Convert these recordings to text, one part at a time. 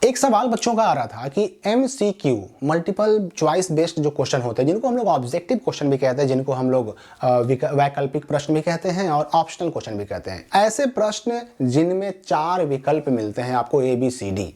एक सवाल बच्चों का आ रहा था कि MCQ मल्टीपल चॉइस बेस्ड जो क्वेश्चन होते हैं, जिनको हम लोग ऑब्जेक्टिव क्वेश्चन भी कहते हैं, जिनको हम लोग वैकल्पिक प्रश्न भी कहते हैं और ऑप्शनल क्वेश्चन भी कहते हैं, ऐसे प्रश्न जिनमें 4 विकल्प मिलते हैं आपको ABCD।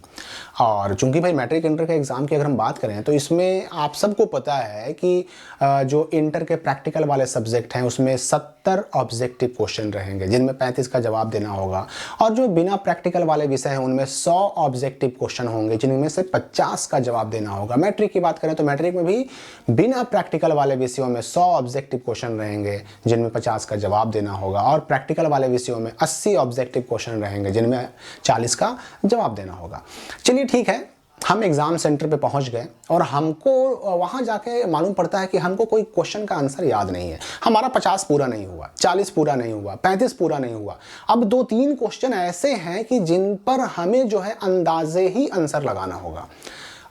और चूंकि भाई मैट्रिक इंटर के एग्जाम की अगर हम बात करें तो इसमें आप सबको पता है कि जो इंटर के प्रैक्टिकल वाले सब्जेक्ट हैं उसमें 70 ऑब्जेक्टिव क्वेश्चन रहेंगे, जिनमें 35 का जवाब देना होगा। और जो बिना प्रैक्टिकल वाले विषय हैं उनमें 100 ऑब्जेक्टिव क्वेश्चन होंगे, जिनमें से 50 का जवाब देना होगा। मैट्रिक की बात करें तो मैट्रिक में भी बिना प्रैक्टिकल वाले विषयों में 100 ऑब्जेक्टिव क्वेश्चन रहेंगे, जिनमें 50 का जवाब देना होगा। और प्रैक्टिकल वाले विषयों में 80 ऑब्जेक्टिव क्वेश्चन रहेंगे, जिनमें 40 का जवाब देना होगा। चलिए ठीक है, हम एग्जाम सेंटर पे पहुंच गए और हमको वहां जाके मालूम पड़ता है कि हमको कोई क्वेश्चन का आंसर याद नहीं है। हमारा 50 पूरा नहीं हुआ, 40 पूरा नहीं हुआ, 35 पूरा नहीं हुआ। अब 2-3 क्वेश्चन ऐसे हैं कि जिन पर हमें जो है अंदाजे ही आंसर लगाना होगा।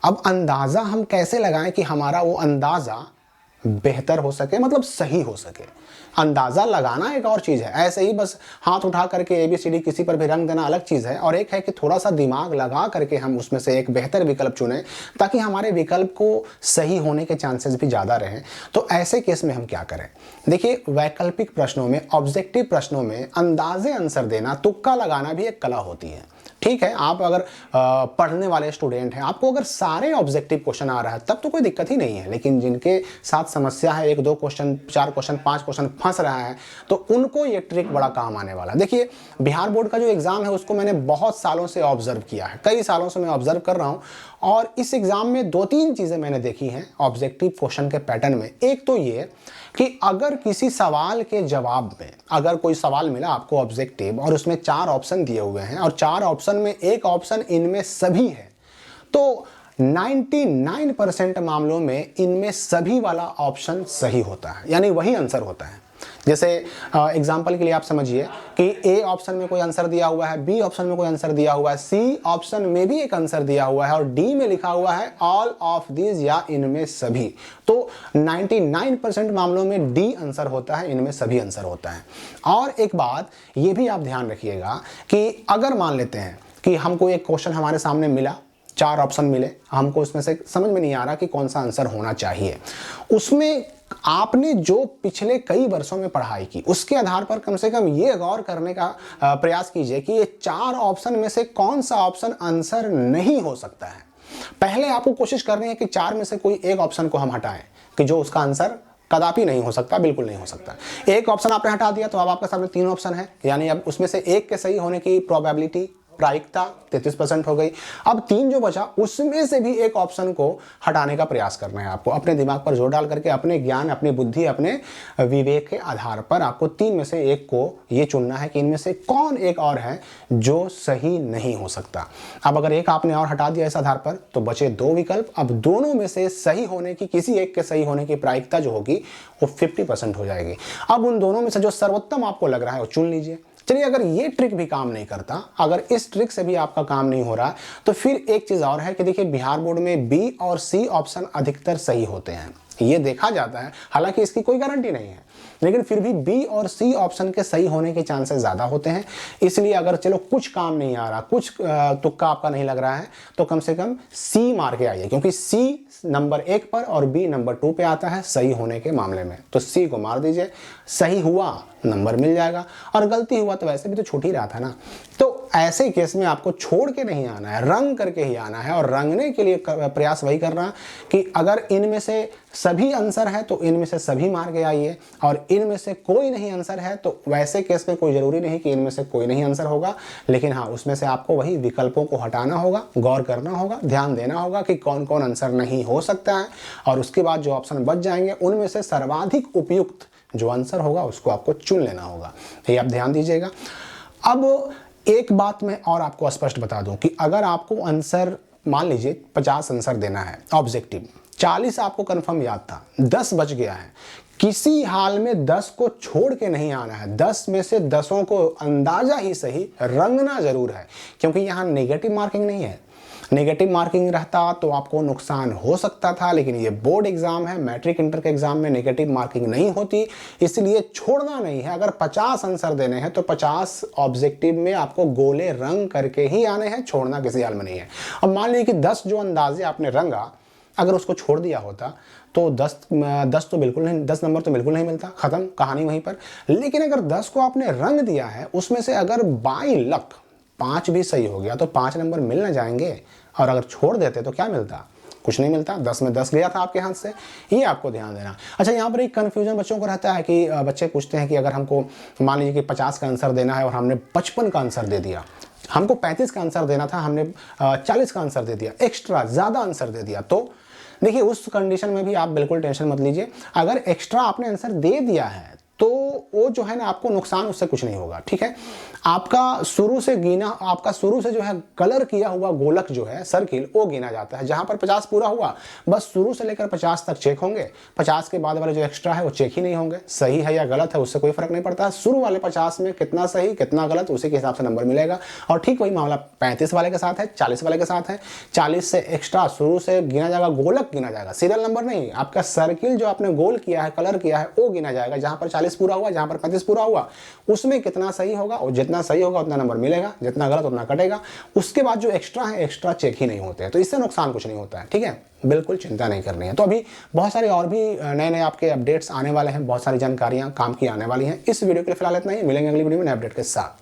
अब अंदाजा हम कैसे लगाएं कि हमारा वो अंदाजा बेहतर हो सके, मतलब सही हो सके। अंदाजा लगाना एक और चीज है, ऐसे ही बस हाथ उठा करके ABCD किसी पर भी रंग देना अलग चीज है, और एक है कि थोड़ा सा दिमाग लगा करके हम उसमें से एक बेहतर विकल्प चुनें ताकि हमारे विकल्प को सही होने के चांसेस भी ज्यादा रहें। तो ऐसे केस में हम क्या करें? देखिए, वैकल्पिक प्रश्नों में, ऑब्जेक्टिव प्रश्नों में अंदाजे आंसर देना, तुक्का लगाना भी एक कला होती है। ठीक है, आप अगर पढ़ने वाले स्टूडेंट हैं, आपको अगर सारे ऑब्जेक्टिव क्वेश्चन आ रहा है तब तो कोई दिक्कत ही नहीं है, लेकिन जिनके साथ समस्या है, 1-2 क्वेश्चन, 4 क्वेश्चन, 5 क्वेश्चन फंस रहा है, तो उनको ये ट्रिक बड़ा काम आने वाला है। देखिए, बिहार बोर्ड का जो एग्जाम है उसको मैंने बहुत सालों से ऑब्जर्व किया है, कई सालों से मैं ऑब्जर्व कर रहा हूं, और इस एग्जाम में 2-3 चीजें मैंने देखी हैं ऑब्जेक्टिव क्वेश्चन के पैटर्न में। एक तो ये कि अगर किसी सवाल के जवाब में, अगर कोई सवाल मिला आपको ऑब्जेक्टिव और उसमें 4 ऑप्शन दिए हुए हैं और 4 ऑप्शन में एक ऑप्शन इनमें सभी है, तो 99% मामलों में इनमें सभी वाला ऑप्शन सही होता है, यानी वही आंसर होता है। जैसे एग्जाम्पल के लिए आप समझिए कि A ऑप्शन में कोई आंसर दिया हुआ है, B ऑप्शन में कोई आंसर दिया हुआ है, C ऑप्शन में भी एक आंसर दिया हुआ है और D में लिखा हुआ है ऑल ऑफ दिस या इनमें सभी। तो 99% मामलों में D आंसर होता है, इनमें सभी आंसर होता है। और एक बात ये भी आप ध्यान रखिएगा कि अगर मान लेते हैं कि हमको एक क्वेश्चन हमारे सामने मिला, 4 ऑप्शन मिले, हमको उसमें से समझ में नहीं आ रहा कि कौन सा आंसर होना चाहिए, उसमें आपने जो पिछले कई वर्षों में पढ़ाई की उसके आधार पर कम से कम ये गौर करने का प्रयास कीजिए कि ये 4 ऑप्शन में से कौन सा ऑप्शन आंसर नहीं हो सकता है। पहले आपको कोशिश करनी है कि 4 में से कोई एक ऑप्शन को हम हटाएं कि जो उसका आंसर कदापि नहीं हो सकता, बिल्कुल नहीं हो सकता। एक ऑप्शन आपने हटा दिया तो अब आपके सामने 3 ऑप्शन है, यानी अब उसमें से एक के सही होने की प्रोबेबिलिटी, प्रायिकता 33% हो गई। अब 3 जो बचा उसमें से भी एक ऑप्शन को हटाने का प्रयास करना है आपको, अपने दिमाग पर जोर डाल करके, अपने ज्ञान, अपनी बुद्धि, अपने विवेक के आधार पर आपको 3 में से एक को ये चुनना है कि इनमें से कौन एक और है जो सही नहीं हो सकता। अब अगर एक आपने और हटा दिया इस आधार पर तो बचे 2 विकल्प। अब दोनों में से सही होने की, किसी एक के सही होने की प्रायिकता जो होगी वो 50% हो जाएगी। अब उन दोनों में से जो सर्वोत्तम आपको लग रहा है वो चुन लीजिए। चलिए, अगर ये ट्रिक भी काम नहीं करता, अगर इस ट्रिक से भी आपका काम नहीं हो रहा, तो फिर एक चीज और है कि देखिए, बिहार बोर्ड में B और C ऑप्शन अधिकतर सही होते हैं, ये देखा जाता है। हालांकि इसकी कोई गारंटी नहीं है, लेकिन फिर भी B और C ऑप्शन के सही होने के चांसेस ज्यादा होते हैं। इसलिए अगर चलो कुछ काम नहीं आ रहा, कुछ तुक्का आपका नहीं लग रहा है, तो कम से कम C मार के आइए, क्योंकि C नंबर 1 पर और B नंबर 2 पे आता है सही होने के मामले में। तो C को मार दीजिए, सही हुआ नंबर मिल जाएगा, और गलती हुआ तो वैसे भी तो छूट ही रहा था ना। तो ऐसे केस में आपको छोड़ के नहीं आना है, रंग करके ही आना है। और रंगने के लिए प्रयास वही करना कि अगर इनमें से सभी आंसर है तो इनमें से सभी मार के आइए, और इनमें से कोई नहीं आंसर है तो वैसे केस में कोई जरूरी नहीं कि इनमें से कोई नहीं आंसर होगा, लेकिन हाँ, उसमें से आपको वही विकल्पों को हटाना होगा, गौर करना होगा, ध्यान देना होगा कि कौन कौन आंसर नहीं हो सकता है, और उसके बाद जो ऑप्शन बच जाएंगे उनमें से सर्वाधिक उपयुक्त जो आंसर होगा उसको आपको चुन लेना होगा। ये आप ध्यान दीजिएगा। अब एक बात मैं और आपको स्पष्ट बता दूं कि अगर आपको आंसर, मान लीजिए 50 आंसर देना है ऑब्जेक्टिव, 40 आपको कंफर्म याद था, 10 बच गया है, किसी हाल में 10 को छोड़ के नहीं आना है। 10 में से 10 को अंदाजा ही सही रंगना जरूर है, क्योंकि यहां नेगेटिव मार्किंग नहीं है। नेगेटिव मार्किंग रहता तो आपको नुकसान हो सकता था, लेकिन ये बोर्ड एग्जाम है, मैट्रिक इंटर के एग्जाम में नेगेटिव मार्किंग नहीं होती, इसलिए छोड़ना नहीं है। अगर 50 आंसर देने हैं तो 50 ऑब्जेक्टिव में आपको गोले रंग करके ही आने हैं, छोड़ना किसी हाल में नहीं है। अब मान लीजिए कि 10 जो अंदाजे आपने रंगा, अगर उसको छोड़ दिया होता तो 10 तो बिल्कुल नहीं, 10 नंबर तो बिल्कुल नहीं मिलता, खत्म कहानी वहीं पर। लेकिन अगर 10 को आपने रंग दिया है, उसमें से अगर बाई लक 5 भी सही हो गया तो 5 नंबर मिल ना जाएंगे, और अगर छोड़ देते तो क्या मिलता? कुछ नहीं मिलता। 10 में 10 गया था आपके हाथ से, ये आपको ध्यान देना। अच्छा, यहाँ पर एक कन्फ्यूजन बच्चों को रहता है कि बच्चे पूछते हैं कि अगर हमको मान लीजिए कि 50 का आंसर देना है और हमने 55 का आंसर दे दिया, हमको 35 का आंसर देना था, हमने 40 का आंसर दे दिया, एक्स्ट्रा ज़्यादा आंसर दे दिया, तो देखिए उस कंडीशन में भी आप बिल्कुल टेंशन मत लीजिए। अगर एक्स्ट्रा आपने आंसर दे दिया है तो वो जो है ना, आपको नुकसान उससे कुछ नहीं होगा, ठीक है। आपका शुरू से जो है कलर किया हुआ गोलक जो है सर्किल, वो गिना जाता है। जहां पर 50 पूरा हुआ, बस शुरू से लेकर 50 तक चेक होंगे, 50 के बाद वाले जो एक्स्ट्रा है वो चेक ही नहीं होंगे। सही है या गलत है उससे कोई फर्क नहीं पड़ता, शुरू वाले 50 में कितना सही कितना गलत उसी के हिसाब से नंबर मिलेगा। और ठीक वही मामला 35 वाले के साथ है, 40 वाले के साथ है। 40 से एक्स्ट्रा शुरू से गिना जाएगा, गोलक गिना जाएगा, सीरियल नंबर नहीं। आपका सर्किल जो आपने गोल किया है, कलर किया है, वो गिना जाएगा। जहां पर 40 पूरा हुआ, जहां पर 35 पूरा हुआ, उसमें कितना सही होगा, और जितना सही होगा उतना नंबर मिलेगा, जितना गलत उतना कटेगा। उसके बाद जो एक्स्ट्रा है, एक्स्ट्रा चेक ही नहीं होते हैं, तो इससे नुकसान कुछ नहीं होता है, ठीक है। बिल्कुल चिंता नहीं करनी है। तो अभी बहुत सारे और भी नए नए आपके अपडेट्स आने वाले हैं, बहुत सारी जानकारियां काम की आने वाली हैं। इस वीडियो के लिए फिलहाल इतना ही, मिलेंगे अगली वीडियो में नए अपडेट के साथ।